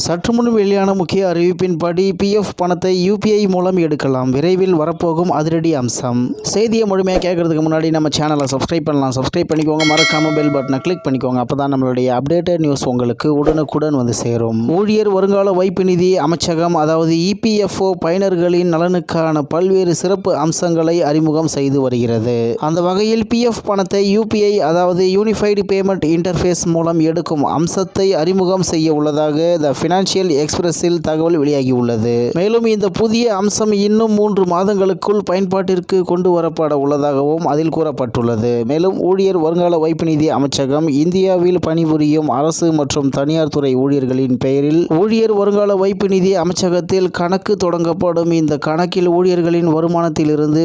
சற்று முன் வெளியான முக்கிய அறிவிப்பின்படி பிஎஃப் பணத்தை யூபிஐ மூலம் எடுக்கலாம். விரைவில் வரப்போகும் அதிரடி அம்சம். செய்தியை முழுமையாக கேட்கறதுக்கு முன்னாடி நம்ம சேனலை சப்ஸ்கிரைப் பண்ணலாம். சப்ஸ்கிரைப் பண்ணிக்கோங்க. மறக்காம பெல் பட்டனை கிளிக் பண்ணிக்கோங்க. அப்பதான் நம்மளுடைய அப்டேட்டட் நியூஸ் உங்களுக்கு உடனுக்குடன் வந்து சேரும். ஊழியர் வருங்கால வைப்பு நிதி அமைச்சகம் அதாவது இபிஎஃப்ஓ பயனர்களின் நலனுக்கான பல்வேறு சிறப்பு அம்சங்களை அறிமுகம் செய்து வருகிறது. அந்த வகையில் பிஎஃப் பணத்தை யூபிஐ அதாவது யூனிஃபைடு பேமெண்ட் இன்டர்ஃபேஸ் மூலம் எடுக்கும் அம்சத்தை அறிமுகம் செய்ய உள்ளதாக த ஃபினான்ஷியல் எக்ஸ்பிரஸில் தகவல் வெளியாகியுள்ளது. மேலும் இந்த புதிய அம்சம் இன்னும் 3 மாதங்களுக்குள் பயன்பாட்டிற்கு கொண்டு வரப்பட உள்ளதாகவும் அதில் கூறப்பட்டுள்ளது. மேலும் ஊழியர் வருங்கால வைப்பு நிதி அமைச்சகம் இந்தியாவில் பணிபுரியும் அரசு மற்றும் தனியார் துறை ஊழியர்களின் பெயரில் ஊழியர் வருங்கால வைப்பு நிதி அமைச்சகத்தில் கணக்கு தொடங்கப்படும். இந்த கணக்கில் ஊழியர்களின் வருமானத்திலிருந்து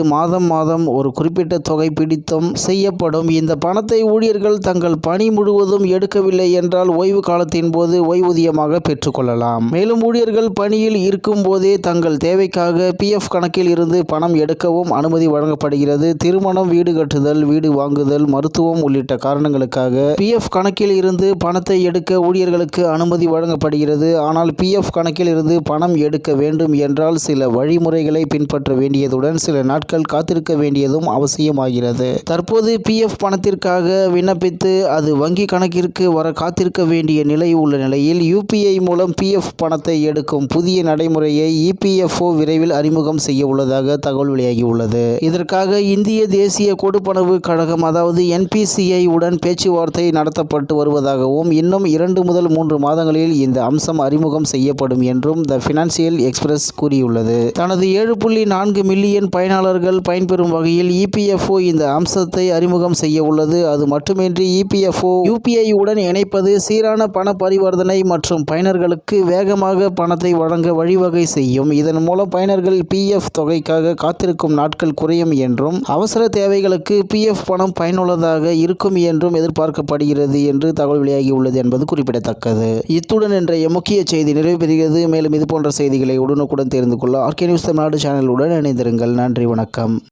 மாதம் ஒரு குறிப்பிட்ட தொகை பிடித்தம் செய்யப்படும். இந்த பணத்தை ஊழியர்கள் தங்கள் பணி முழுவதும் எடுக்கவில்லை என்றால் ஓய்வு காலத்தின் போது ஓய்வூதியமாக பெற்றுக்கொள்ளலாம். மேலும் ஊழியர்கள் பணியில் இருக்கும் போதே தங்கள் தேவைக்காக பிஎஃப் கணக்கில் இருந்து பணம் எடுக்கவும் அனுமதி வழங்கப்படுகிறது. திருமணம், வீடு கட்டுதல், வீடு வாங்குதல், மருத்துவம் உள்ளிட்ட காரணங்களுக்காக பிஎஃப் கணக்கில் இருந்து பணத்தை எடுக்க ஊழியர்களுக்கு அனுமதி வழங்கப்படுகிறது. ஆனால் பிஎஃப் கணக்கில் இருந்து பணம் எடுக்க வேண்டும் என்றால் சில வழிமுறைகளை பின்பற்ற வேண்டியதுடன் சில நாட்கள் காத்திருக்க வேண்டியதும் அவசியமாகிறது. தற்போது பிஎஃப் பணத்திற்காக விண்ணப்பித்து அது வங்கி கணக்கிற்கு வர காத்திருக்க வேண்டிய நிலை உள்ள நிலையில் யூபிஐ மூலம் பிஎஃப் பணத்தை எடுக்கும் புதிய நடைமுறையை இபிஎஃப்ஓ விரைவில் அறிமுகம் செய்ய உள்ளதாக தகவல் வெளியாகியுள்ளது. இதற்காக இந்திய தேசிய கொடுப்பனவு கழகம் அதாவது என்பிசிஐ உடன் பேச்சுவார்த்தை நடத்தப்பட்டு வருவதாகவும் இன்னும் 2 முதல் 3 மாதங்களில் இந்த அம்சம் அறிமுகம் செய்யப்படும் என்றும் த ஃபினான்ஷியல் எக்ஸ்பிரஸ் கூறியுள்ளது. தனது 7.4 மில்லியன் பயனாளர்கள் பயன்பெறும் வகையில் இபிஎஃப்ஓ இந்த அம்சத்தை அறிமுகம் செய்ய உள்ளது. அது மட்டுமின்றி இபிஎஃப்ஓ யூபிஐ உடன் இணைப்பது சீரான பண பரிவர்த்தனை மற்றும் பயனர்களுக்கு வேகமாக பணத்தை வழங்க வழிவகை செய்யும். இதன் மூலம் பயனர்கள் பிஎஃப் தொகைக்காக காத்திருக்கும் நாட்கள் குறையும் என்றும் அவசர தேவைகளுக்கு பிஎஃப் பணம் பயனுள்ளதாக இருக்கும் என்றும் எதிர்பார்க்கப்படுகிறது என்று தகவல் வெளியாகியுள்ளது என்பது குறிப்பிடத்தக்கது. இத்துடன் இன்றைய முக்கிய செய்தி நிறைவு பெறுகிறது. மேலும் இதுபோன்ற செய்திகளை உடனுக்குடன் தெரிந்து கொள்ள ஆர்கே நியூஸ் தமிழ்நாடு சேனலுடன் இணைந்திருங்கள். நன்றி, வணக்கம்.